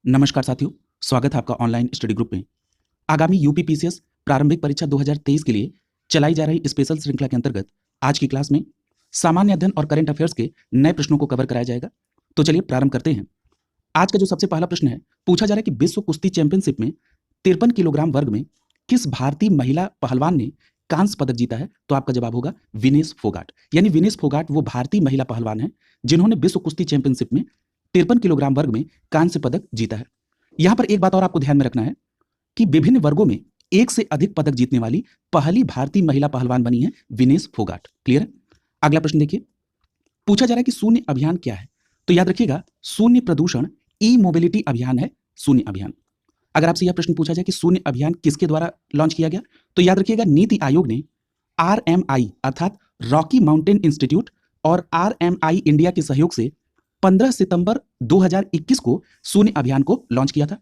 नमस्कार साथियों, स्वागत है आपका ऑनलाइन स्टडी ग्रुप में। आगामी यूपीपीसीएस प्रारंभिक परीक्षा 2023 के लिए चलाई जा रही स्पेशल श्रृंखला के अंतर्गत आज की क्लास में सामान्य अध्ययन और करंट अफेयर्स के नए प्रश्नों को कवर कराया जाएगा। तो चलिए प्रारंभ करते हैं। आज का जो सबसे पहला प्रश्न है, पूछा जा रहा है कि विश्व कुश्ती चैंपियनशिप में 53 किलोग्राम वर्ग में किस भारतीय महिला पहलवान ने कांस्य पदक जीता है? तो आपका जवाब होगा विनेश फोगाट। यानी विनेश फोगाट वो भारतीय महिला पहलवान है जिन्होंने विश्व कुश्ती चैंपियनशिप में 53 किलोग्राम वर्ग में कांस्य पदक जीता है। यहां पर एक बात और आपको ध्यान में रखना है कि विभिन्न वर्गों में एक से अधिक पदक जीतने वाली पहली भारतीय महिला पहलवान बनी है विनेश फोगाट। क्लियर है? अगला प्रश्न देखिए, पूछा जा रहा है कि शून्य अभियान क्या है? तो याद रखिएगा, शून्य प्रदूषण ई मोबिलिटी अभियान है शून्य अभियान। अगर आपसे यह प्रश्न पूछा जाए कि शून्य अभियान किसके द्वारा लॉन्च किया गया, तो याद रखिएगा नीति आयोग ने RMI अर्थात रॉकी माउंटेन इंस्टीट्यूट और RMI इंडिया के सहयोग से 15 सितंबर 2021 को शून्य अभियान को लॉन्च किया था।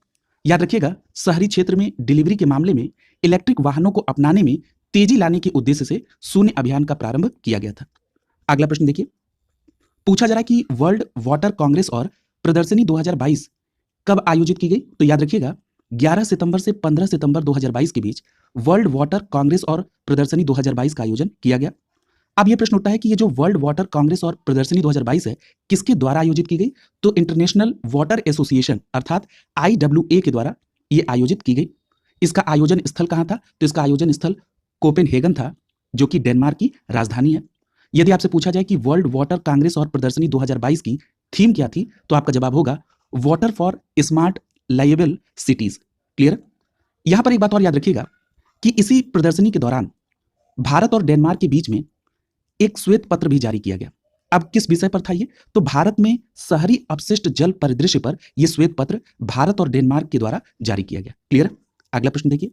याद रखिएगा, शहरी क्षेत्र में डिलीवरी के मामले में इलेक्ट्रिक वाहनों को अपनाने में तेजी लाने के उद्देश्य से शून्य अभियान का प्रारंभ किया गया था। अगला प्रश्न देखिए, पूछा जा रहा है कि वर्ल्ड वाटर कांग्रेस और प्रदर्शनी 2022 कब आयोजित की गई? तो याद रखिएगा 11 सितंबर से 15 सितंबर 2022 के बीच वर्ल्ड वाटर कांग्रेस और प्रदर्शनी 2022 का आयोजन किया गया। अब यह प्रश्न उठता है कि ये जो वर्ल्ड वाटर कांग्रेस और प्रदर्शनी 2022 है, किसके द्वारा आयोजित की गई? तो इंटरनेशनल वाटर एसोसिएशन अर्थात IWA के द्वारा ये आयोजित की गई। इसका आयोजन स्थल कहाँ था? तो इसका आयोजन स्थल कोपेनहेगन था, जो कि डेनमार्क की राजधानी है। यदि आपसे पूछा जाए कि वर्ल्ड वाटर कांग्रेस और प्रदर्शनी 2022 की थीम क्या थी, तो आपका जवाब होगा water for smart liable cities. Clear? यहां पर एक बात और याद रखिएगा कि इसी प्रदर्शनी के दौरान भारत और डेनमार्क के बीच में एक श्वेत पत्र भी जारी किया गया। अब किस विषय पर था ये? तो भारत में शहरी अपशिष्ट जल परिदृश्य पर यह श्वेत पत्र भारत और डेनमार्क के द्वारा जारी किया गया। क्लियर? अगला प्रश्न देखिए,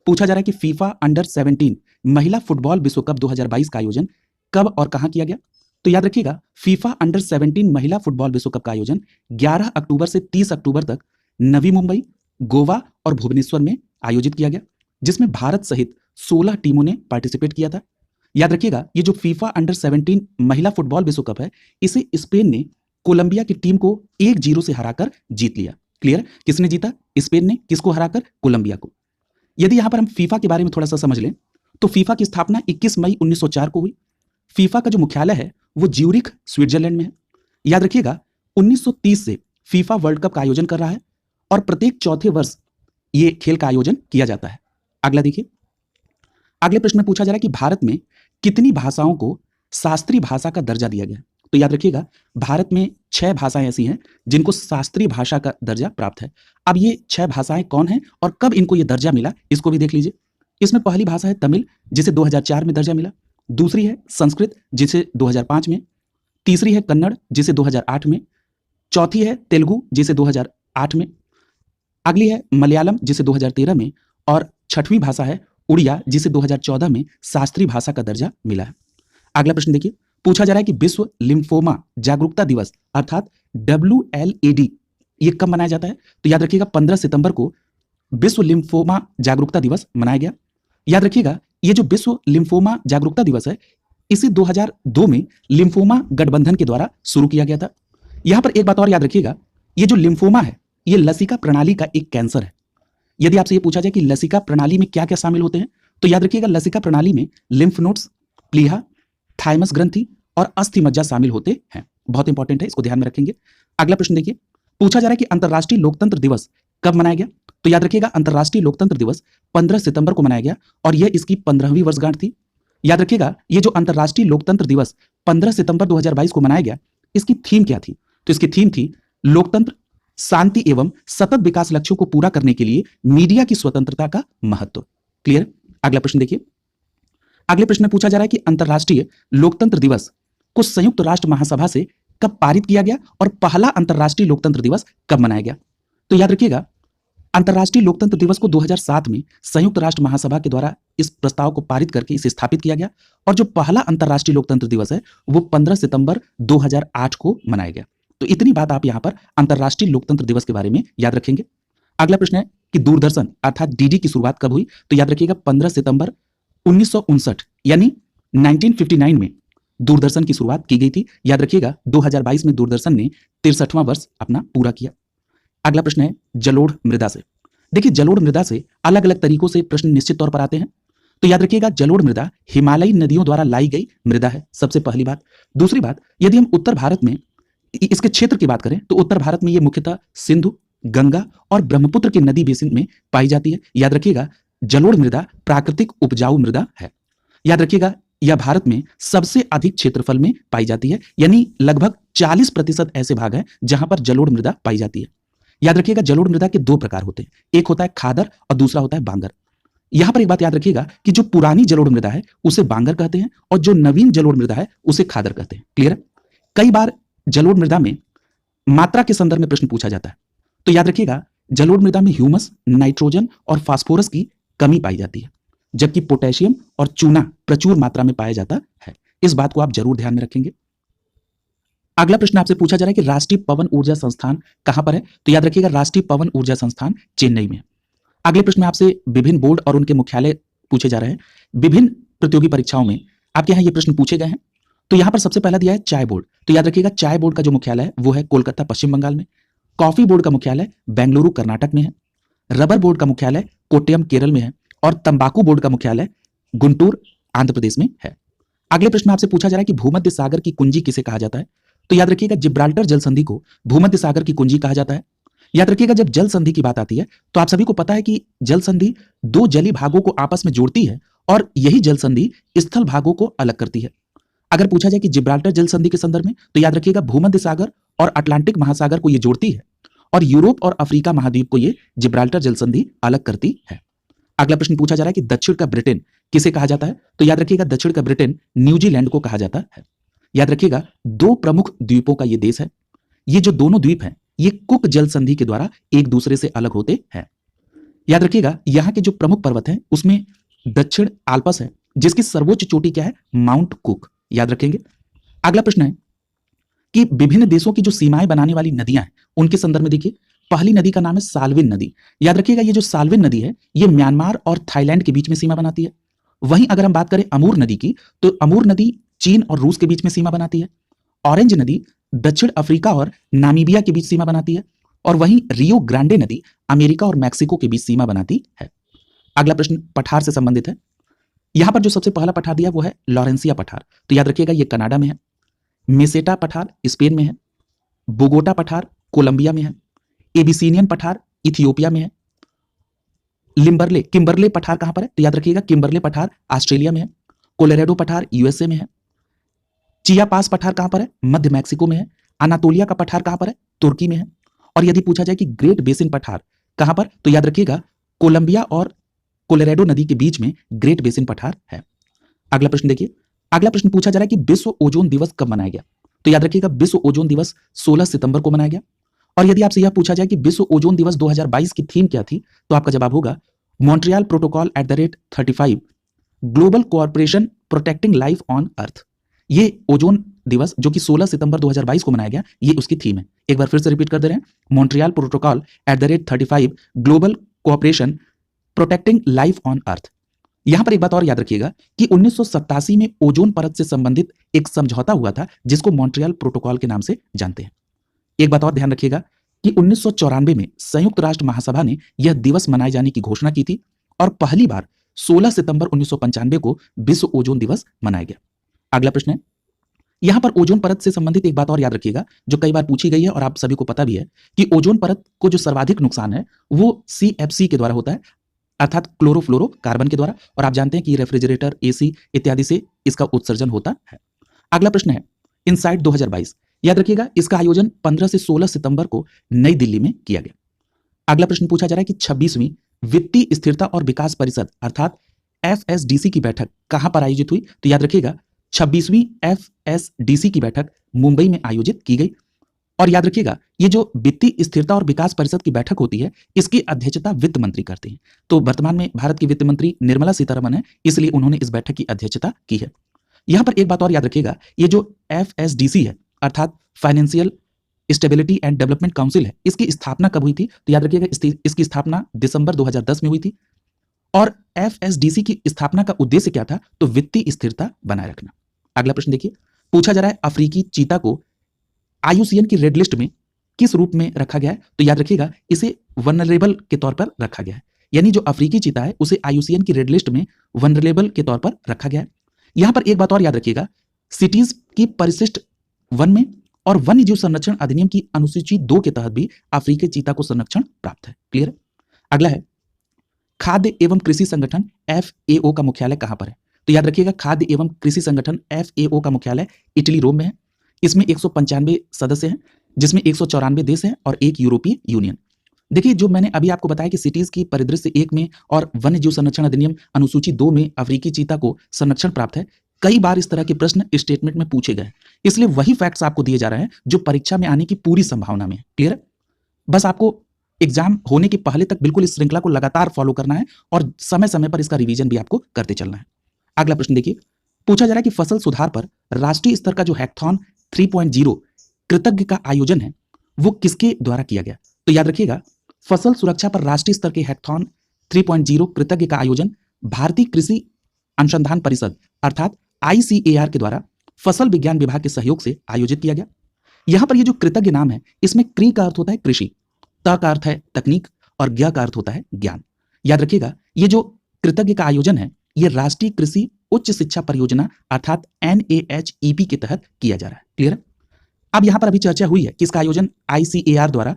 पूछा जा रहा है कि फीफा अंडर 17 महिला फुटबॉल विश्व कप 2022 का आयोजन कब और कहां किया गया? तो याद रखिएगा, फीफा अंडर 17 महिला फुटबॉल विश्व कप का आयोजन 11 अक्टूबर से 30 अक्टूबर तक नवी मुंबई, गोवा और भुवनेश्वर में आयोजित किया गया, जिसमें भारत सहित 16 टीमों ने पार्टिसिपेट किया था। याद रखिएगा, ये जो फीफा अंडर 17 महिला फुटबॉल विश्व कप है, इसे स्पेन ने कोलंबिया की टीम को 1-0 से हराकर जीत लिया। क्लियर? किसने जीता? स्पेन ने। किसको हराकर? कोलंबिया को। यदि यहां पर हम फीफा के बारे में थोड़ा सा समझ लें, तो फीफा की स्थापना 21 मई 1904 को हुई। फीफा का जो मुख्यालय है वो ज्यूरिख स्विट्जरलैंड में है। याद रखिएगा, 1930 से फीफा वर्ल्ड कप का आयोजन कर रहा है और प्रत्येक चौथे वर्ष ये खेल का आयोजन किया जाता है। अगला देखिए, अगले प्रश्न में पूछा जा रहा है कि भारत में कितनी भाषाओं को शास्त्रीय भाषा का दर्जा दिया गया? तो याद रखिएगा, भारत में 6 भाषाएं ऐसी हैं जिनको शास्त्रीय भाषा का दर्जा प्राप्त है। अब ये 6 भाषाएं कौन हैं और कब इनको ये दर्जा मिला, इसको भी देख लीजिए। इसमें पहली भाषा है तमिल, जिसे 2004 में दर्जा मिला। दूसरी है संस्कृत, जिसे 2005 में। तीसरी है कन्नड़, जिसे 2008 में। चौथी है तेलुगु, जिसे 2008 में। अगली है मलयालम, जिसे 2013 में। और छठवीं भाषा है उड़िया, जिसे 2014 में शास्त्रीय भाषा का दर्जा मिला है। अगला प्रश्न देखिए, पूछा जा रहा है कि विश्व लिम्फोमा जागरूकता दिवस अर्थात WLAD ये कब मनाया जाता है? तो याद रखिएगा 15 सितंबर को विश्व लिम्फोमा जागरूकता दिवस मनाया गया। याद रखिएगा, ये जो विश्व लिम्फोमा जागरूकता दिवस है, इसे 2002 में लिम्फोमा गठबंधन के द्वारा शुरू किया गया था। यहां पर एक बात और याद रखिएगा, ये जो लिम्फोमा है, ये लसिका प्रणाली का एक कैंसर है। यदि आपसे ये पूछा जाए कि लसिका प्रणाली में क्या क्या शामिल होते हैं, तो याद रखिएगा लसिका प्रणाली में लिम्फ नोड्स, प्लीहा, थाइमस ग्रंथि और अस्थि मज्जा शामिल होते हैं। बहुत इंपॉर्टेंट है, इसको ध्यान में रखेंगे। अगला प्रश्न देखिए, पूछा जा रहा है कि अंतर्राष्ट्रीय लोकतंत्र दिवस कब मनाया गया? तो याद रखिएगा, अंतर्राष्ट्रीय लोकतंत्र दिवस 15 सितंबर को मनाया गया और यह इसकी 15वीं वर्षगांठ थी। याद रखिएगा, ये जो अंतर्राष्ट्रीय लोकतंत्र दिवस 15 सितंबर 2022 को मनाया गया, इसकी थीम क्या थी? तो इसकी थीम थी लोकतंत्र, शांति एवं सतत विकास लक्ष्यों को पूरा करने के लिए मीडिया की स्वतंत्रता का महत्व। क्लियर? अगला प्रश्न देखिए, अगले प्रश्न में पूछा जा रहा है कि अंतर्राष्ट्रीय लोकतंत्र दिवस को संयुक्त राष्ट्र महासभा से कब पारित किया गया और पहला अंतर्राष्ट्रीय लोकतंत्र दिवस कब मनाया गया? तो याद रखिएगा, अंतर्राष्ट्रीय लोकतंत्र दिवस को 2007 में संयुक्त राष्ट्र महासभा के द्वारा इस प्रस्ताव को पारित करके इसे स्थापित किया गया और जो पहला अंतर्राष्ट्रीय लोकतंत्र दिवस है वो 15 सितंबर 2008 को मनाया गया। तो इतनी बात आप यहां पर अंतर्राष्ट्रीय लोकतंत्र दिवस के बारे में याद रखेंगे। अगला प्रश्न है कि दूरदर्शन अर्थात डीडी की शुरुआत कब हुई? तो याद रखिएगा 15 सितंबर 1959 यानी 1959 में दूरदर्शन की शुरुआत की गई थी। याद रखिएगा 2022 में दूरदर्शन ने 63वां वर्ष अपना पूरा किया। अगला प्रश्न है जलोढ़ मृदा से। देखिए जलोढ़ मृदा से अलग अलग तरीकों से प्रश्न निश्चित तौर पर आते हैं। तो याद रखिएगा जलोढ़ मृदा हिमालयी नदियों द्वारा लाई गई मृदा है, सबसे पहली बात। दूसरी बात, यदि हम उत्तर भारत में इसके क्षेत्र की बात करें तो उत्तर भारत में ये मुख्यतः सिंधु, गंगा और ब्रह्मपुत्र की नदी बेसिन में पाई जाती है। याद रखिएगा जलोढ़ मृदा प्राकृतिक उपजाऊ मृदा है। याद रखिएगा यह भारत में सबसे अधिक क्षेत्रफल में पाई जाती है, यानी लगभग 40% ऐसे भाग हैं जहां पर जलोढ़ मृदा पाई जाती है। याद रखिएगा जलोढ़ मृदा के दो प्रकार होते हैं, एक होता है खादर और दूसरा होता है बांगर। यहां पर एक बात याद रखिएगा कि जो पुरानी जलोढ़ मृदा है उसे बांगर कहते हैं और जो नवीन जलोढ़ मृदा है उसे खादर कहते हैं। क्लियर है? कई बार जलोढ़ मृदा में मात्रा के संदर्भ में प्रश्न पूछा जाता है। तो याद रखिएगा जलोढ़ मृदा में ह्यूमस, नाइट्रोजन और फास्फोरस की कमी पाई जाती है, जबकि पोटेशियम और चूना प्रचुर मात्रा में पाया जाता है। इस बात को आप जरूर ध्यान में रखेंगे। अगला प्रश्न आपसे पूछा जा रहा है कि राष्ट्रीय पवन ऊर्जा संस्थान कहां पर है? तो याद रखिएगा राष्ट्रीय पवन ऊर्जा संस्थान चेन्नई में है। अगले प्रश्न में आपसे विभिन्न बोर्ड और उनके मुख्यालय पूछे जा रहे हैं। विभिन्न प्रतियोगी परीक्षाओं में आपके यहाँ ये प्रश्न पूछे गए हैं। तो यहाँ पर सबसे पहला दिया है चाय बोर्ड। तो याद रखिएगा चाय बोर्ड का जो मुख्यालय है वो है कोलकाता पश्चिम बंगाल में। कॉफी बोर्ड का मुख्यालय बेंगलुरु कर्नाटक में है। रबर बोर्ड का मुख्यालय कोट्टयम केरल में है और तंबाकू बोर्ड का मुख्यालय गुंटूर आंध्र प्रदेश में है। अगले प्रश्न में आपसे पूछा जा रहा है कि भूमध्य सागर की कुंजी किसे कहा जाता है? तो याद रखिएगा जिब्राल्टर जल संधि को भूमध्य सागर की कुंजी कहा जाता है। याद रखिएगा जब जल संधि की बात आती है तो आप सभी को पता है कि जल संधि दो जलीय भागों को आपस में जोड़ती है और यही जल संधि स्थल भागों को अलग करती है। अगर पूछा जाए कि जिब्राल्टर जल संधि के संदर्भ में तो याद रखिएगा भूमध्य सागर और अटलांटिक महासागर को यह जोड़ती है और यूरोप और अफ्रीका महाद्वीप को यह जिब्राल्टर जल संधि अलग करती है। अगला प्रश्न पूछा जा रहा है कि दक्षिण का ब्रिटेन किसे कहा जाता है? तो याद रखिएगा दक्षिण का ब्रिटेन न्यूजीलैंड को कहा जाता है। याद रखिएगा दो प्रमुख द्वीपों का यह देश है। ये जो दोनों द्वीप हैं ये कुक जल संधि के द्वारा एक दूसरे से अलग होते हैं। याद रखिएगा यहाँ के जो प्रमुख पर्वत हैं उसमें दक्षिण आल्प्स है जिसकी सर्वोच्च चोटी क्या है? Mount cook. याद रखेंगे। अगला प्रश्न है कि विभिन्न देशों की जो सीमाएं बनाने वाली नदियां हैं उनके संदर्भ में देखिए पहली नदी का नाम है साल्विन नदी। याद रखिएगा ये जो साल्विन नदी है ये म्यांमार और थाईलैंड के बीच में सीमा बनाती है। वहीं अगर हम बात करें अमूर नदी की तो अमूर नदी चीन और रूस के बीच में सीमा बनाती है। ऑरेंज नदी दक्षिण अफ्रीका और नामीबिया के बीच सीमा बनाती है और वहीं रियो ग्रांडे नदी अमेरिका और मैक्सिको के बीच सीमा बनाती है। अगला प्रश्न पठार से संबंधित है। यहां पर जो सबसे पहला पठार दिया वो है लॉरेंसिया पठार। तो याद रखिएगा ये कनाडा में है। मेसेटा पठार स्पेन में है। बोगोटा पठार कोलंबिया में है। एबिसिनियन पठार इथियोपिया में है। किम्बरले पठार कहां पर है? तो याद रखिएगा किम्बरले पठार ऑस्ट्रेलिया में है। कोलोराडो पठार यूएसए में है। चियापास पठार कहां पर है? मध्य मैक्सिको में है। अनातोलिया का पठार कहां पर है? तुर्की में है। और यदि पूछा जाए कि ग्रेट बेसिन पठार कहां पर, तो याद रखिएगा कोलंबिया और कोलोराडो नदी के बीच में ग्रेट बेसिन पठार है। अगला प्रश्न देखिए। अगला प्रश्न पूछा जा रहा है कि विश्व ओजोन दिवस कब मनाया गया? तो याद रखिएगा विश्व ओजोन दिवस 16 सितंबर को मनाया गया। और यदि आपसे यह पूछा जाए कि विश्व ओजोन दिवस 2022 की थीम क्या थी, तो आपका जवाब होगा Montreal protocol @35 global cooperation protecting life on earth. ये ओजोन दिवस जो कि 16 सितंबर 2022 को मनाया गया, ये उसकी थीम है। एक बार फिर से रिपीट कर दे रहे हैं, Montreal protocol @35 global cooperation protecting life on earth. यहां पर एक बात और याद रखिएगा कि 1987 में ओजोन परत से संबंधित एक समझौता हुआ था जिसको मॉन्ट्रियल प्रोटोकॉल के नाम से जानते हैं। एक बात और ध्यान रखिएगा कि 1994 में संयुक्त राष्ट्र महासभा ने यह दिवस मनाए जाने की घोषणा की थी और पहली बार 16 सितंबर 1995 को विश्व ओजोन दिवस मनाया गया। अगला प्रश्न है, यहां पर ओजोन परत से संबंधित एक बात और याद रखिएगा जो कई बार पूछी गई है और आप सभी को पता भी है कि ओजोन परत को जो सर्वाधिक नुकसान है वो CFC के द्वारा होता है, अर्थात क्लोरोफ्लोरोकार्बन के द्वारा। और आप जानते हैं कि रेफ्रिजरेटर, AC इत्यादि से इसका उत्सर्जन होता है। अगला प्रश्न है इनसाइट 2022। याद रखिएगा इसका आयोजन 15 से 16 सितंबर को नई दिल्ली में किया गया। अगला प्रश्न पूछा जा रहा है कि 26वीं वित्तीय स्थिरता और विकास परिषद अर्थात FSDC की बैठक कहां पर आयोजित हुई? तो याद रखिएगा 26वीं FSDC की बैठक मुंबई में आयोजित की गई। और याद रखिएगा ये जो वित्तीय स्थिरता और विकास परिषद की बैठक होती है इसकी अध्यक्षता वित्त मंत्री करते हैं। तो वर्तमान में भारत की वित्त मंत्री निर्मला सीतारमण है, इसलिए उन्होंने इस बैठक की अध्यक्षता की है। यहां पर एक बात और याद रखिएगा, ये जो FSDC है अर्थात financial stability and development council है, इसकी स्थापना कब हुई थी? तो याद रखिएगा इसकी स्थापना दिसंबर 2010 में हुई थी। और FSDC की स्थापना का उद्देश्य क्या था? तो वित्तीय स्थिरता बनाए रखना। अगला प्रश्न देखिए, पूछा जा रहा है अफ्रीकी चीता को IUCN की रेड लिस्ट में किस रूप में रखा गया है? तो याद रखिएगा इसे वनरेबल के तौर पर रखा गया है, यानी जो अफ्रीकी चीता है उसे IUCN की रेड लिस्ट में वनरेबल के तौर पर रखा गया है। यहां पर एक बात और याद रखिएगा, सिटीज की परिशिष्ट वन में और वन्य जीव संरक्षण अधिनियम की अनुसूची 2 के तहत भी अफ्रीकी चीता को संरक्षण प्राप्त है। क्लियर है? अगला है खाद्य एवं कृषि संगठन FAO का मुख्यालय कहां पर है? तो याद रखिएगा खाद्य एवं कृषि संगठन FAO का मुख्यालय इटली रोम में है। इसमें 195 सदस्य हैं, जिसमें 194 देश हैं और एक यूरोपीय यूनियन। देखिए जो मैंने अभी आपको बताया कि सिटीज की परिदृश्य 1 में और वन्य जीव संरक्षण अधिनियम अनुसूची 2 में अफ्रीकी चीता को संरक्षण प्राप्त है। कई बार इस तरह के प्रश्न स्टेटमेंट में पूछे गए, इसलिए वही फैक्ट्स आपको दिए जा रहे हैं जो परीक्षा में आने की पूरी संभावना में है। क्लियर है? बस आपको एग्जाम होने के पहले तक बिल्कुल इस श्रृंखला को लगातार फॉलो करना है और समय समय पर इसका रिवीजन भी आपको करते चलना है। अगला प्रश्न देखिए, पूछा जा रहा है कि फसल सुधार पर राष्ट्रीय स्तर का जो हैकथॉन 3.0 कृतज्ञ का आयोजन है वो किसके द्वारा किया गया? तो याद रखिएगा फसल सुरक्षा पर राष्ट्रीय स्तर के हैकथॉन 3.0 कृतज्ञ का आयोजन भारतीय कृषि अनुसंधान परिषद अर्थात ICAR के द्वारा फसल विज्ञान विभाग के सहयोग से आयोजित किया गया। यहां पर ये जो कृतज्ञ नाम है इसमें कृ का अर्थ होता है कृषि, त का अर्थ है तकनीक और ज्ञ का अर्थ होता है ज्ञान। याद रखिएगा ये जो कृतज्ञ का आयोजन है ये राष्ट्रीय कृषि उच्च शिक्षा परियोजना अर्थात NAHEP के तहत किया जा रहा है। क्लियर है? अब यहां पर अभी चर्चा हुई है कि इसका आयोजन ICAR द्वारा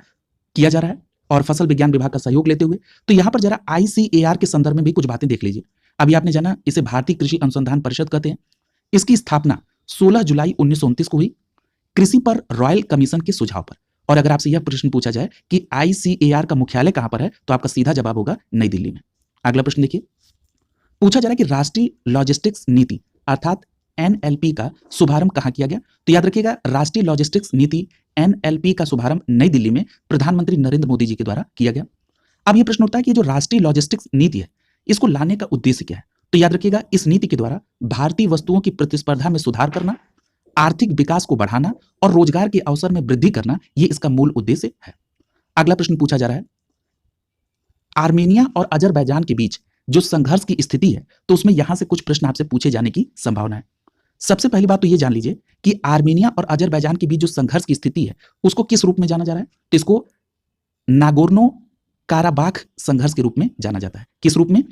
किया जा रहा है और फसल विज्ञान विभाग का सहयोग लेते हुए। तो यहां पर जरा ICAR के संदर्भ में भी कुछ बातें देख लीजिए। अभी आपने जाना इसे भारतीय कृषि अनुसंधान परिषद कहते हैं। इसकी स्थापना 16 जुलाई 1929 को हुई कृषि पर रॉयल कमीशन के सुझाव पर। और अगर आपसे यह प्रश्न पूछा जाए कि ICAR का मुख्यालय कहां पर है तो आपका सीधा जवाब होगा नई दिल्ली में। अगला प्रश्न देखिए, पूछा जा रहा है कि राष्ट्रीय लॉजिस्टिक्स नीति अर्थात NLP का शुभारंभ कहां किया गया? तो याद रखिएगा राष्ट्रीय लॉजिस्टिक्स नीति NLP का शुभारंभ नई दिल्ली में प्रधानमंत्री नरेंद्र मोदी जी के द्वारा किया गया। अब यह प्रश्न उठता है कि जो राष्ट्रीय लॉजिस्टिक्स नीति है इसको लाने का उद्देश्य क्या है? तो याद रखिएगा इस नीति के द्वारा भारतीय वस्तुओं की प्रतिस्पर्धा में सुधार करना, आर्थिक विकास को बढ़ाना और रोजगार के अवसर में वृद्धि करना, ये इसका मूल उद्देश्य है। अगला प्रश्न पूछा जा रहा है आर्मेनिया और अजरबैजान के बीच जो संघर्ष की स्थिति है तो उसमें यहां से कुछ प्रश्न आपसे पूछे जाने की संभावना है। सबसे पहली बात तो ये जान लीजिए कि आर्मेनिया और अजरबैजान के बीच जो संघर्ष की स्थिति है उसको किस रूप में जाना जा रहा है? तो इसको नागोर्नो काराबाख संघर्ष के रूप में जाना जाता है। किस रूप में?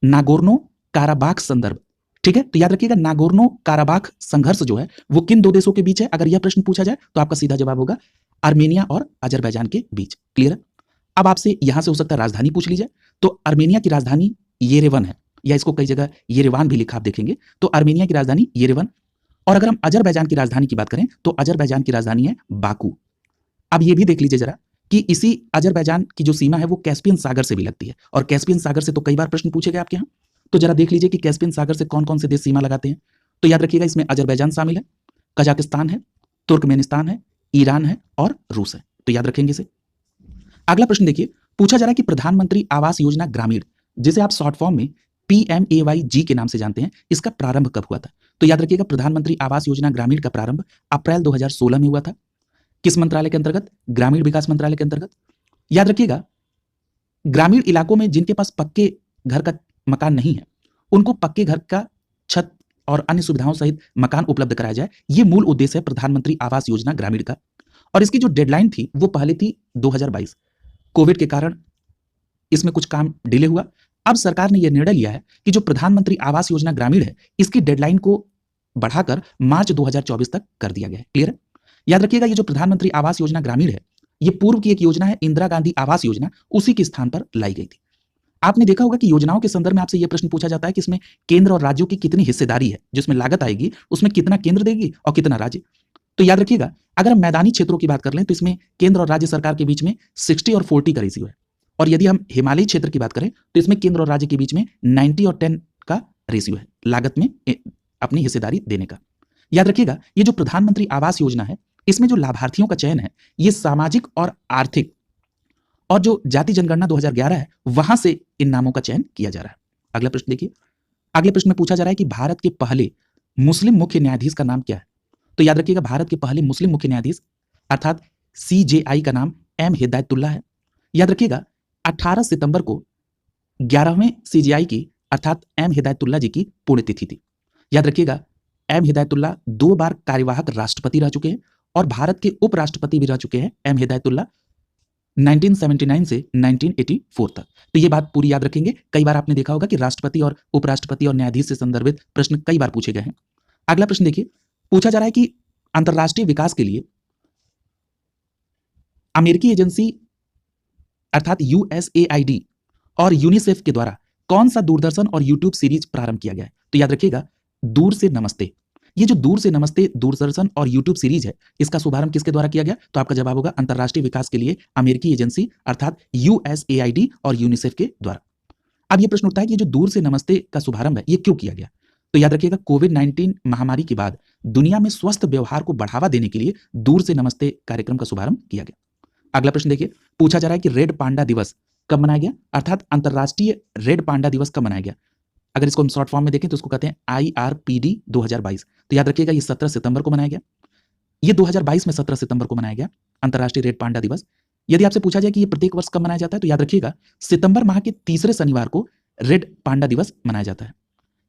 नागोर्नो काराबाख संदर्भ। ठीक है, तो याद रखिएगा नागोर्नो काराबाख संघर्ष जो है वो किन दो देशों के बीच है? अगर यह प्रश्न पूछा जाए तो आपका सीधा जवाब होगा आर्मेनिया और अजरबैजान के बीच। क्लियर है? अब आपसे यहां से हो सकता है राजधानी पूछ ली जाए, तो आर्मेनिया की राजधानी येरेवन है, या इसको कई जगह येरेवान भी लिखा आप देखेंगे। तो आर्मेनिया की राजधानी येरेवन। और अगर हम अजरबैजान की राजधानी की बात करें तो अजरबैजान की राजधानी है बाकू। अब ये भी देख लीजिए जरा कि इसी अजरबैजान की जो सीमा है वो कैस्पियन सागर से भी लगती है, और कैस्पियन सागर से तो कई बार प्रश्न पूछे गए आपके यहाँ। तो जरा देख लीजिए कि कैस्पियन सागर से कौन कौन से देश सीमा लगाते हैं। तो याद रखिएगा इसमें अजरबैजान शामिल है, कजाकिस्तान है, तुर्कमेनिस्तान है, ईरान है और रूस है। तो याद रखेंगे इसे। अगला प्रश्न देखिए, पूछा जा रहा है कि प्रधानमंत्री आवास योजना ग्रामीण, जिसे आप शॉर्ट फॉर्म में PMAYG के नाम से जानते हैं, इसका प्रारंभ कब हुआ था? तो याद रखिएगा प्रधानमंत्री आवास योजना ग्रामीण का प्रारंभ अप्रैल 2016 में हुआ था। किस मंत्रालय के अंतर्गत? ग्रामीण विकास मंत्रालय के अंतर्गत। याद रखिएगा ग्रामीण इलाकों में जिनके पास पक्के घर का मकान नहीं है उनको पक्के घर का छत और अन्य सुविधाओं सहित मकान उपलब्ध कराया जाए, ये मूल उद्देश्य है प्रधानमंत्री आवास योजना ग्रामीण का। और इसकी जो डेडलाइन थी वो पहले थी 2022। कोविड के कारण इसमें कुछ काम डिले हुआ। अब सरकार ने यह निर्णय लिया है कि जो प्रधानमंत्री आवास योजना ग्रामीण है इसकी डेडलाइन को बढ़ाकर मार्च 2024 तक कर दिया गया है। क्लियर है? याद रखिएगा ये जो प्रधानमंत्री आवास योजना ग्रामीण है ये पूर्व की एक योजना है इंदिरा गांधी आवास योजना, उसी के स्थान पर लाई गई थी। आपने देखा होगा कि योजनाओं के संदर्भ में आपसे यह प्रश्न पूछा जाता है कि इसमें केंद्र और राज्यों की कितनी हिस्सेदारी है, जिसमें लागत आएगी उसमें कितना केंद्र देगी और कितना राज्य। तो याद रखिएगा अगर हम मैदानी क्षेत्रों की बात कर लें तो इसमें केंद्र और राज्य सरकार के बीच में 60 और 40 का रेशियो है, और यदि हम हिमालयी क्षेत्र की बात करें तो इसमें केंद्र और राज्य के बीच में 90 और 10 का रेशियो है लागत में अपनी हिस्सेदारी देने का। याद रखिएगा ये जो प्रधानमंत्री आवास योजना है इसमें जो लाभार्थियों का चयन है ये सामाजिक और आर्थिक और जो जाति जनगणना 2011 है वहां से इन नामों का चयन किया जा रहा है। अगला प्रश्न देखिए, अगले प्रश्न में पूछा जा रहा है कि भारत के पहले मुस्लिम मुख्य न्यायाधीश का नाम क्या है? तो याद रखिएगा भारत के पहले मुस्लिम मुख्य न्यायाधीश अर्थात CJI का नाम M हिदायतुल्ला है। याद रखिएगा 18 सितंबर को 11वें CJI की अर्थात M हिदायतुल्ला जी की पुण्यतिथि थी। याद रखिएगा M हिदायतुल्ला 2 बार कार्यवाहक राष्ट्रपति रह चुके हैं और भारत के उपराष्ट्रपति भी रह चुके हैं एम हिदायतुल्लाह 1979 से 1984 तक। तो ये बात पूरी याद रखेंगे। कई बार आपने देखा होगा कि राष्ट्रपति और उपराष्ट्रपति और न्यायाधीश से संदर्भित प्रश्न कई बार पूछे गए हैं। अगला प्रश्न देखिए, पूछा जा रहा है कि अंतरराष्ट्रीय विकास के लिए अमेरिकी एजेंसी अर्थात यूएसएआईडी और यूनिसेफ के द्वारा कौन सा दूरदर्शन और यूट्यूब सीरीज प्रारंभ किया गया है? तो याद रखिएगा, दूर से नमस्ते। ये जो दूर से नमस्ते दूरदर्शन और यूट्यूब सीरीज है, इसका शुभारंभ किसके द्वारा किया गया? तो आपका जवाब होगा अंतरराष्ट्रीय विकास के लिए अमेरिकी एजेंसी अर्थात यूएसएआईडी और यूनिसेफ के द्वारा। अब ये प्रश्न उठता है कि ये जो दूर से नमस्ते का शुभारंभ है, ये क्यों किया गया? तो याद रखिएगा, कोविड-19 महामारी के बाद दुनिया में स्वस्थ व्यवहार को बढ़ावा देने के लिए दूर से नमस्ते कार्यक्रम का शुभारंभ किया गया। अगला प्रश्न देखिए, पूछा जा रहा है कि रेड पांडा दिवस कब मनाया गया, अर्थात अंतरराष्ट्रीय रेड पांडा दिवस कब मनाया गया? अगर इसको हम शॉर्ट फॉर्म में देखें तो इसको कहते हैं IRPD 2022। तो याद रखिएगा, ये 17 सितंबर को मनाया गया। ये 2022 में 17 सितंबर को मनाया गया अंतरराष्ट्रीय रेड पांडा दिवस। यदि आपसे पूछा जाए कि ये प्रत्येक वर्ष कब मनाया जाता है, तो याद रखिएगा, सितंबर माह के तीसरे शनिवार को रेड पांडा दिवस मनाया जाता है।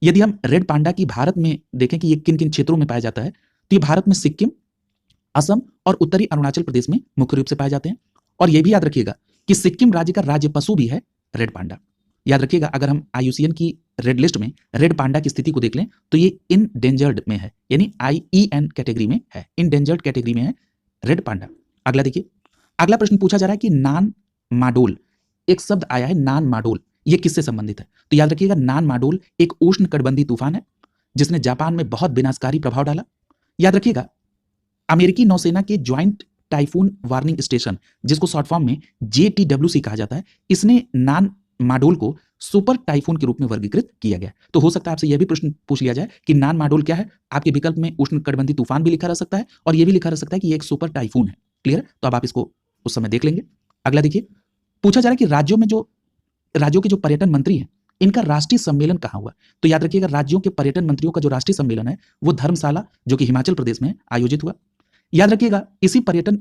यदि हम रेड पांडा की भारत में देखें कि ये किन किन क्षेत्रों में पाया जाता है, तो ये भारत में सिक्किम, असम और उत्तरी अरुणाचल प्रदेश में मुख्य रूप से पाए जाते हैं। और यह भी याद रखिएगा कि सिक्किम राज्य का राज्य पशु भी है रेड पांडा। याद रखिएगा, अगर हम IUCN की रेड लिस्ट में रेड पांडा की स्थिति को देख लें तो ये इनडेंजर्ड में है, यानी IEN कैटेगरी में है, इनडेंजर्ड कैटेगरी में है रेड पांडा। अगला देखिए, अगला प्रश्न पूछा जा रहा है कि नान माडोल, एक शब्द आया है नान माडोल, ये किससे संबंधित है? तो याद रखिएगा, नान माडोल एक उष्णकटिबंधीय तूफान है जिसने जापान में बहुत विनाशकारी प्रभाव डाला। याद रखिएगा, अमेरिकी नौसेना के ज्वाइंट टाइफून वार्निंग स्टेशन, जिसको शॉर्ट फॉर्म में JTWC कहा जाता है, इसने नान माडोल को सुपर टाइफून के रूप में वर्गीकृत किया गया। तो हो सकता है आपसे यह भी प्रश्न पूछ लिया जाए कि नान माडोल क्या है। आपके विकल्प में उष्णकटिबंधीय तूफान भी लिखा रह सकता है और यह भी लिखा रह सकता है कि यह एक सुपर टाइफून है। क्लियर? तो अब आप इसको उस समय देख लेंगे। अगला देखिए, पूछा जा रहा है कि राज्यों के जो पर्यटन मंत्री हैं, इनका राष्ट्रीय सम्मेलन कहाँ हुआ? तो याद रखिएगा, राज्यों के पर्यटन मंत्रियों का जो राष्ट्रीय सम्मेलन है वो धर्मशाला, जो कि हिमाचल प्रदेश में आयोजित हुआ। याद रखिएगा, इसी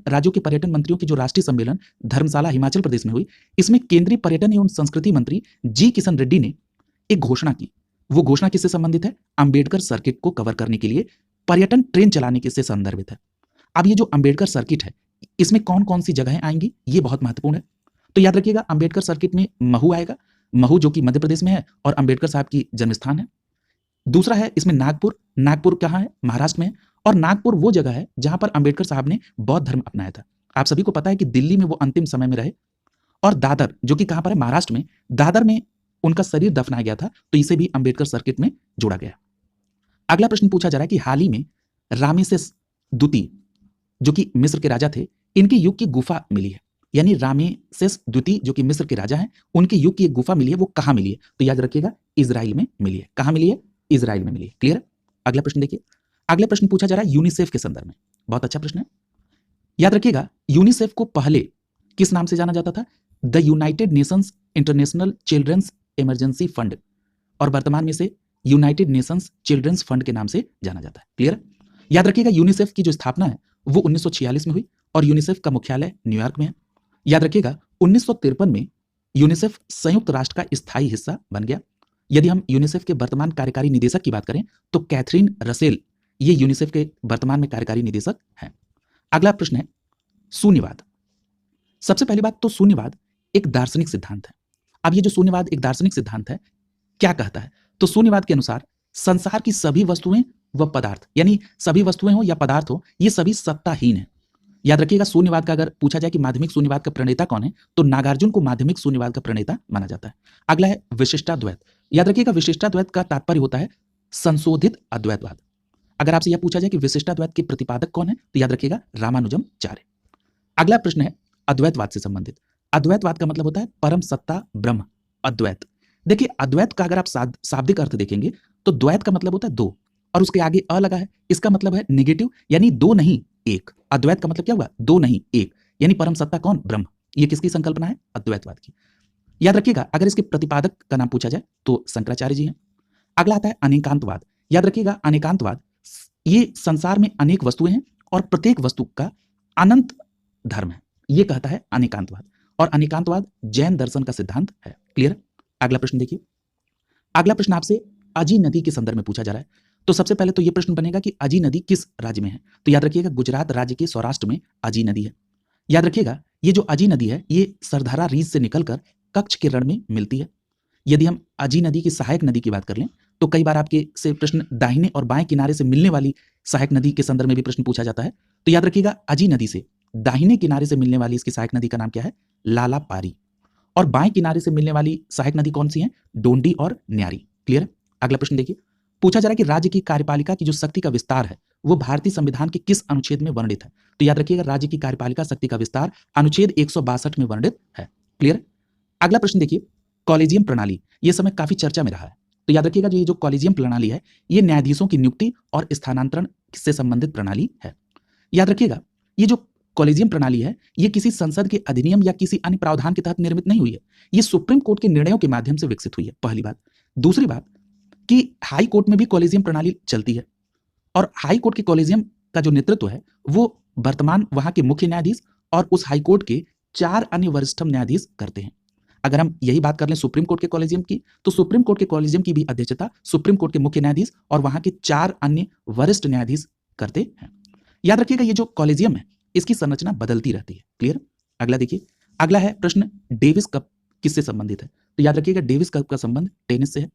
राज्यों के पर्यटन मंत्रियों की जो राष्ट्रीय सम्मेलन धर्मशाला हिमाचल प्रदेश में हुई, इसमें केंद्रीय पर्यटन एवं संस्कृति मंत्री जी किशन रेड्डी ने एक घोषणा की। वो घोषणा किससे संबंधित है? अंबेडकर सर्किट को कवर करने के लिए पर्यटन ट्रेन चलाने के से संदर्भित है। अब ये जो अंबेडकर सर्किट है, इसमें कौन कौन सी जगहें आएंगी, ये बहुत महत्वपूर्ण है। तो याद रखिएगा, अंबेडकर सर्किट में महू आएगा, महू जो कि मध्य प्रदेश में है और अंबेडकर साहब की जन्मस्थान है। दूसरा है इसमें नागपुर, नागपुर कहाँ है? महाराष्ट्र में है। और नागपुर वो जगह है जहां पर अंबेडकर साहब ने बौद्ध धर्म अपनाया था। आप सभी को पता है कि दिल्ली में वो अंतिम समय में रहे। और दादर, जो कि कहां पर है? महाराष्ट्र में। दादर में उनका शरीर दफनाया गया था, तो इसे भी अंबेडकर सर्किट में जोड़ा गया। अगला प्रश्न पूछा जा रहा है कि हाल ही में रामेसेस द्वितीय, जो कि मिस्र के राजा थे, इनके युग की गुफा मिली है। यानी रामेसेस द्वितीय जो कि मिस्र के राजा हैं, उनके युग की एक गुफा मिली है। वो कहां मिली है? तो याद रखिएगा, इजराइल में मिली है। कहां मिली है? इजराइल में मिली है। क्लियर? अगला प्रश्न देखिए, अगला प्रश्न पूछा जा रहा है यूनिसेफ के संदर्भ में। बहुत अच्छा प्रश्न है। याद रखिएगा, यूनिसेफ को पहले किस नाम से जाना जाता था? The United Nations International Children's Emergency Fund, और वर्तमान में से यूनाइटेड नेशंस चिल्ड्रंस फंड के नाम से जाना जाता है। क्लियर? याद रखिएगा, यूनिसेफ की जो स्थापना है वो 1946 में हुई और यूनिसेफ का मुख्यालय न्यूयॉर्क में है। याद रखिएगा, 1953 में यूनिसेफ संयुक्त राष्ट्र का स्थायी हिस्सा बन गया। यदि हम यूनिसेफ के वर्तमान कार्यकारी निदेशक की बात करें तो कैथरीन रसेल, ये यूनिसेफ के वर्तमान में कार्यकारी निदेशक हैं। अगला प्रश्न है शून्यवाद। सबसे पहली बात तो शून्यवाद एक दार्शनिक सिद्धांत है। अब ये जो शून्यवाद एक दार्शनिक सिद्धांत है, क्या कहता है? तो शून्यवाद के अनुसार संसार की सभी वस्तुएं व पदार्थ, यानी सभी वस्तुएं हो या पदार्थ हो, ये सभी सत्ताहीन है। याद रखिएगा, शून्यवाद का अगर पूछा जाए कि माध्यमिक शून्यवाद का प्रणेता कौन है, तो नागार्जुन को माध्यमिक शून्यवाद का प्रणेता माना जाता है। अगला है विशिष्टाद्वैत। याद रखिएगा, विशिष्टाद्वैत का तात्पर्य होता है संशोधित अद्वैतवाद। अगर आपसे यह पूछा जाए कि विशिष्टाद्वैत के प्रतिपादक कौन है, तो याद रखिएगा रामानुजमाचार्य। अगला प्रश्न है अद्वैतवाद से संबंधित। अद्वैतवाद का मतलब होता है परम सत्ता ब्रह्म, अद्वैत। देखिए, अद्वैत का अगर आप शाब्दिक अर्थ देखेंगे तो द्वैत का मतलब होता है दो, और उसके आगे अ लगा है, इसका मतलब है निगेटिव, यानी दो नहीं एक। अद्वैत का मतलब क्या हुआ? दो नहीं एक, यानी परम सत्ता कौन? ब्रह्म। ये किसकी संकल्पना है? अद्वैतवाद की। याद रखिएगा, अगर इसके प्रतिपादक का नाम पूछा जाए तो शंकराचार्य जी हैं। अगला आता है अनेकांतवाद। याद रखिएगा, अनेकांतवाद ये संसार में अनेक वस्तुएं हैं और प्रत्येक वस्तु का अनंत धर्म है, ये कहता है अनेकांतवाद। और अनेकांतवाद जैन दर्शन का सिद्धांत है। क्लियर? अगला प्रश्न देखिए, अगला प्रश्न आपसे अजी नदी के संदर्भ में पूछा जा रहा है। तो सबसे पहले तो ये प्रश्न बनेगा कि अजी नदी किस राज्य में है? तो याद रखिएगा गुजरात राज्य के सौराष्ट्र में अजी नदी है। याद रखिएगा ये जो अजी नदी है ये सरधारा रीज से निकलकर कच्छ के रण में मिलती है। यदि हम अजी नदी की सहायक नदी की बात कर लें तो कई बार आपके से प्रश्न दाहिने और बाएं किनारे से मिलने वाली सहायक नदी के संदर्भ में भी प्रश्न पूछा जाता है। तो याद रखिएगा अजी नदी से दाहिने किनारे से मिलने वाली इसकी सहायक नदी का नाम क्या है? लालापारी। और बाएं किनारे से मिलने वाली सहायक नदी कौन सी है? डोंडी और न्यारी। क्लियर है? अगला प्रश्न देखिए, पूछा जा रहा है कि राज्य की कार्यपालिका की जो शक्ति का विस्तार है वो भारतीय संविधान के किस अनुच्छेद में वर्णित है? तो याद रखिएगा राज्य की कार्यपालिका शक्ति का विस्तार अनुच्छेद 162 में वर्णित है। क्लियर? अगला प्रश्न देखिए, कॉलेजियम प्रणाली ये समय काफी चर्चा में रहा है। तो याद रखिएगा जो ये जो कॉलेजियम प्रणाली है ये न्यायाधीशों की नियुक्ति और स्थानांतरण से संबंधित प्रणाली है। याद रखिएगा ये जो कॉलेजियम प्रणाली है ये किसी संसद के अधिनियम या किसी अन्य प्रावधान के तहत निर्मित नहीं हुई है, ये सुप्रीम कोर्ट के निर्णयों के माध्यम से विकसित हुई है। पहली बात। दूसरी बात कि हाई कोर्ट में भी कॉलेजियम प्रणाली चलती है और हाई कोर्ट के कॉलेजियम का जो नेतृत्व है वो वर्तमान वहां के मुख्य न्यायाधीश और उस हाई कोर्ट के 4 अन्य वरिष्ठतम न्यायाधीश करते हैं। अगर हम यही बात कर लें सुप्रीम कोर्ट के कॉलेजियम की तो सुप्रीम कोर्ट के कॉलेजियम की भी अध्यक्षता सुप्रीम कोर्ट के मुख्य न्यायाधीश और वहां के 4 अन्य वरिष्ठ न्यायाधीश करते हैं। याद रखिएगा ये जो कॉलेजियम है इसकी संरचना बदलती रहती है। क्लियर? अगला देखिए, अगला है प्रश्न डेविस कप किससे संबंधित है? तो याद रखिएगा डेविस कप का संबंध टेनिस से है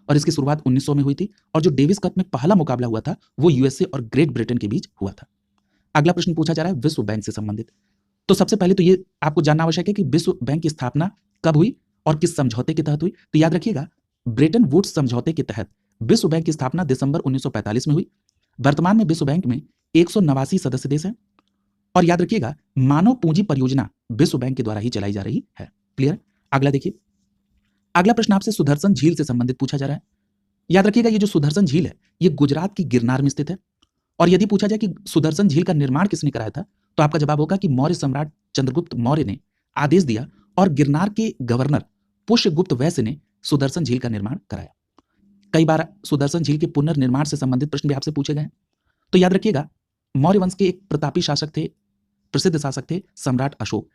और इसकी शुरुआत 1900 में हुई थी और जो डेविस कप में पहला मुकाबला हुआ था वो यूएसए और ग्रेट ब्रिटेन के बीच हुआ था। अगला प्रश्न पूछा जा रहा है विश्व बैंक से संबंधित। तो सबसे पहले तो ये आपको जानना आवश्यक है कि विश्व बैंक की स्थापना कब हुई और किस समझौते के तहत हुई? तो याद रखिएगा ब्रेटन वुड्स समझौते के तहत विश्व बैंक की स्थापना दिसंबर 1945 में हुई। वर्तमान में विश्व बैंक में 189 सदस्य देश हैं और याद रखिएगा मानव पूंजी परियोजना विश्व बैंक के द्वारा ही चलाई जा रही है। क्लियर? अगला देखिए, अगला प्रश्न आपसे सुदर्शन झील से संबंधित पूछा जा रहा है। याद रखिएगा ये जो सुदर्शन झील है ये गुजरात की गिरनार में स्थित है और यदि पूछा जाए कि सुदर्शन झील का निर्माण किसने कराया था तो आपका जवाब होगा कि मौर्य सम्राट चंद्रगुप्त मौर्य ने आदेश दिया और गिरनार के गवर्नर पुष्यगुप्त वैश्य ने सुदर्शन झील का निर्माण कराया। कई बार सुदर्शन झील के पुनर्निर्माण से संबंधित प्रश्न भी आपसे पूछे गए। तो याद रखिएगा मौर्य वंश के एक प्रतापी शासक थे, प्रसिद्ध शासक थे सम्राट अशोक।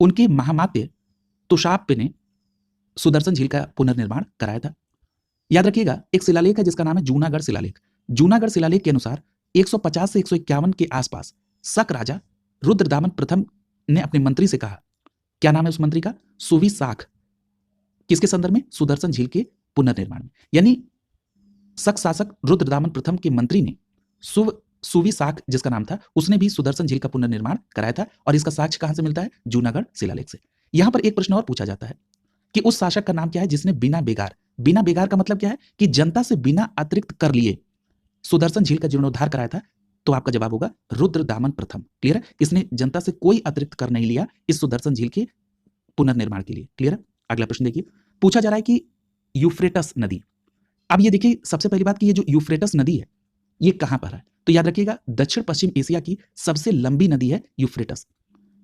उनके महामात्य तुषाप ने सुदर्शन झील का पुनर्निर्माण कराया था। याद रखिएगा एक शिलालेख है जिसका नाम है जूनागढ़ शिलालेख। जूनागढ़ शिलालेख के अनुसार 150 से 151 के आसपास शक राजा रुद्रदामन प्रथम ने अपने मंत्री से कहा, क्या नाम है उस मंत्री का? सुविशाख। किसके संदर्भ में? सुदर्शन झील के पुनर्निर्माण में। यानी शक शासक रुद्रदामन प्रथम के मंत्री ने सुविशाख जिसका नाम था उसने भी सुदर्शन झील का पुनर्निर्माण कराया था और इसका साक्ष्य कहां से मिलता है? जूनागढ़ शिलालेख से। यहां पर एक प्रश्न और पूछा जाता है कि उस शासक का नाम क्या है जिसने बिना बेगार का मतलब क्या है कि जनता से बिना अतिरिक्त कर लिए सुदर्शन झील का जीर्णोद्धार कराया था? तो आपका जवाब होगा रुद्रदामन प्रथम। क्लियर है? इसने जनता से कोई अतिरिक्त कर नहीं लिया इस सुदर्शन झील के पुनर्निर्माण के लिए। क्लियर है? अगला प्रश्न देखिए, पूछा जा रहा है कि यूफ्रेटस नदी। अब ये देखिए सबसे पहली बात कि ये जो यूफ्रेटस नदी है ये कहां पर है? तो याद रखिएगा दक्षिण पश्चिम एशिया की सबसे लंबी नदी है यूफ्रेटस।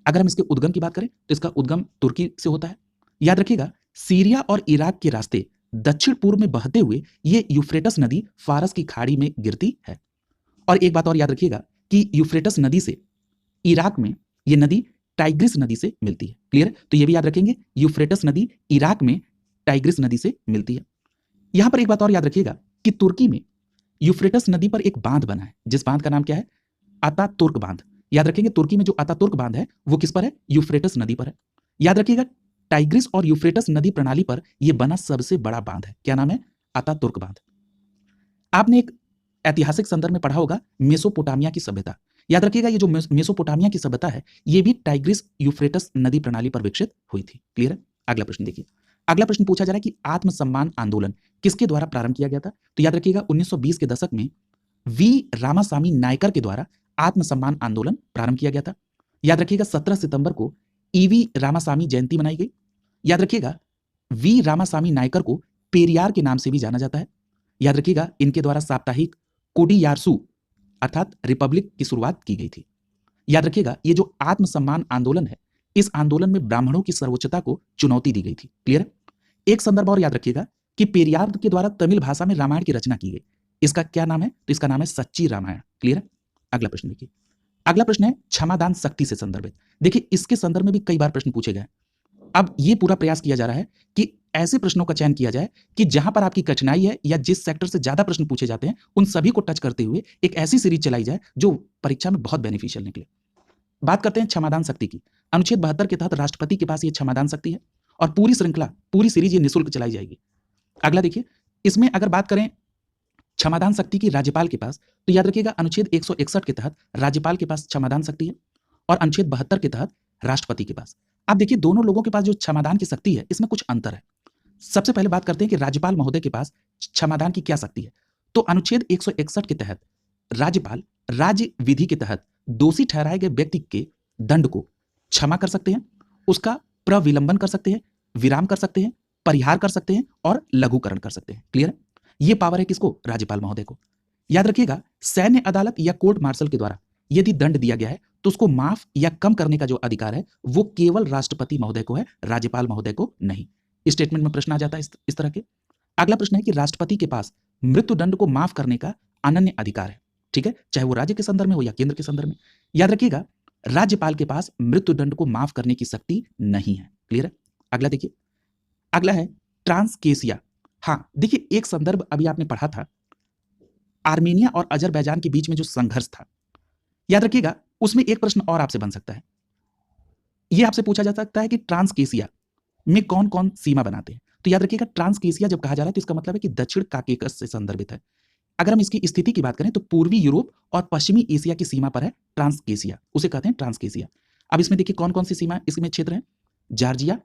अगर हम इसके उद्गम की बात करें तो इसका उद्गम तुर्की से होता है। याद रखिएगा सीरिया और इराक के रास्ते दक्षिण पूर्व में बहते हुए ये यूफ्रेटस नदी फारस की खाड़ी में गिरती है। और एक बात और याद रखिएगा कि यूफ्रेटस नदी से इराक में ये नदी टाइग्रिस नदी से मिलती है। क्लियर है? तो ये भी याद रखेंगे यूफ्रेटस नदी इराक में टाइग्रिस नदी से मिलती है। यहां पर एक बात और याद रखिएगा कि तुर्की में यूफ्रेटस नदी पर एक बांध बना है जिस बांध का नाम क्या है? अतातुर्क बांध। याद रखेंगे तुर्की में जो अतातुर्क बांध है वो किस पर है? यूफ्रेटस नदी पर है। याद रखिएगा टाइग्रिस और यूफ्रेटस नदी प्रणाली पर यह बना सबसे बड़ा बांध है। क्या नाम है? अतातुर्क बांध। आपने एक ऐतिहासिक संदर्भ में पढ़ा होगा मेसोपोटामिया की सभ्यता। याद रखिएगा ये जो मेसोपोटामिया की सभ्यता है ये भी टाइग्रिस यूफ्रेटस नदी प्रणाली पर विकसित हुई थी। क्लियर है? अगला प्रश्न देखिए, अगला प्रश्न पूछा जा रहा है कि आत्मसम्मान आंदोलन किसके द्वारा प्रारंभ किया गया था? तो याद रखिएगा 1920 के दशक में वी रामासामी नायकर के द्वारा आत्मसम्मान आंदोलन प्रारंभ किया गया था। याद रखिएगा 17 सितंबर को ईवी रामासामी जयंती मनाई गई। याद रखिएगा वी रामासामी नायकर को पेरियार के नाम से भी जाना जाता है। याद रखिएगा इनके द्वारा साप्ताहिक कोडियारसु अर्थात रिपब्लिक की शुरुआत की गई थी। याद रखिएगा ये जो आत्मसम्मान आंदोलन है इस आंदोलन में ब्राह्मणों की सर्वोच्चता को चुनौती दी गई थी। क्लियर? एक संदर्भ और याद रखिएगा कि पेरियार के द्वारा तमिल भाषा में रामायण की रचना की गई। इसका क्या नाम है? तो इसका नाम है सच्ची रामायण। क्लियर है? अगला प्रश्न देखिए, अगला प्रश्न है क्षमादान शक्ति से संदर्भित। देखिए इसके संदर्भ में भी कई बार प्रश्न पूछे गए। अब ये पूरा प्रयास किया जा रहा है कि ऐसे प्रश्नों का चयन किया जाए कि जहां पर आपकी कठिनाई है या जिस सेक्टर से ज्यादा प्रश्न पूछे जाते हैं उन सभी को टच करते हुए एक ऐसी सीरीज चलाई जाए जो परीक्षा में बहुत बेनिफिशियल निकले। बात करते हैं क्षमादान शक्ति की। अनुच्छेद 72 के तहत राष्ट्रपति के पास ये क्षमादान शक्ति है और पूरी श्रृंखला, पूरी सीरीज ये निःशुल्क चलाई जाएगी। अगला देखिए, इसमें अगर बात करें क्षमादान शक्ति की राज्यपाल के पास, तो याद रखिएगा अनुच्छेद 161 के तहत राज्यपाल के पास क्षमादान शक्ति है और अनुच्छेद 72 के तहत राष्ट्रपति के पास। आप देखिए दोनों लोगों के पास जो क्षमादान की शक्ति है इसमें कुछ अंतर है। सबसे पहले बात करते हैं कि राज्यपाल महोदय के पास क्षमादान की क्या शक्ति है। तो अनुच्छेद 161 के तहत राज्यपाल राज्य विधि के तहत दोषी ठहराए गए व्यक्ति के दंड को क्षमा कर सकते हैं, उसका प्रविलंबन कर सकते हैं, विराम कर सकते हैं, परिहार कर सकते हैं और लघुकरण कर सकते हैं। क्लियर है? ये पावर है किसको? राज्यपाल महोदय को। याद रखिएगा, सैन्य अदालत या कोर्ट मार्शल के द्वारा यदि दंड दिया गया है तो उसको माफ या कम करने का जो अधिकार है वो केवल राष्ट्रपति महोदय को है, राज्यपाल महोदय को नहीं। स्टेटमेंट में प्रश्न आ जाता है इस तरह के। अगला प्रश्न है कि राष्ट्रपति के पास मृत्यु दंड को माफ करने का अनन्य अधिकार है, ठीक है, चाहे वो राज्य के संदर्भ में हो या केंद्र के संदर्भ में। याद रखिएगा, राज्यपाल के पास मृत्यु दंड को माफ करने की शक्ति नहीं है। क्लियर है? अगला देखिए, अगला है ट्रांसकेसिया। हाँ देखिए, एक संदर्भ अभी आपने पढ़ा था, आर्मेनिया और अजरबैजान के बीच में जो संघर्ष था, याद रखिएगा उसमें एक प्रश्न और आपसे बन सकता है। यह आपसे पूछा जा सकता है कि ट्रांसकेसिया में कौन कौन सीमा बनाते हैं। तो याद रखिएगा, ट्रांसकेसिया जब कहा जा रहा है तो इसका मतलब है कि दक्षिण काकेकस से संदर्भित है। अगर हम इसकी स्थिति की बात करें तो पूर्वी यूरोप और पश्चिमी एशिया की सीमा पर है ट्रांसकेसिया, उसे कहते हैं ट्रांसकेसिया। अब इसमें देखिए कौन कौन सी सीमा इसमें क्षेत्र है, जॉर्जिया,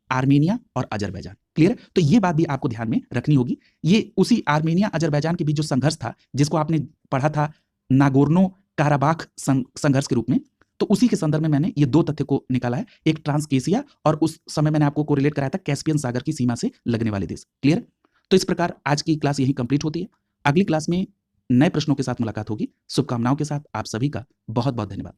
आर्मेनिया और अजरबैजान। क्लियर? तो ये बात भी आपको ध्यान में रखनी होगी। ये उसी आर्मेनिया अजरबैजान के बीच जो संघर्ष था जिसको आपने पढ़ा था नागोर्नो काराबाख संघर्ष के रूप में, तो उसी के संदर्भ में मैंने ये दो तथ्य को निकाला है, एक ट्रांसकेसिया और उस समय मैंने आपको कोरिलेट कराया था कैस्पियन सागर की सीमा से लगने वाले देश। क्लियर? तो इस प्रकार आज की क्लास यही कंप्लीट होती है। अगली क्लास में नए प्रश्नों के साथ मुलाकात होगी। शुभकामनाओं के साथ आप सभी का बहुत बहुत धन्यवाद।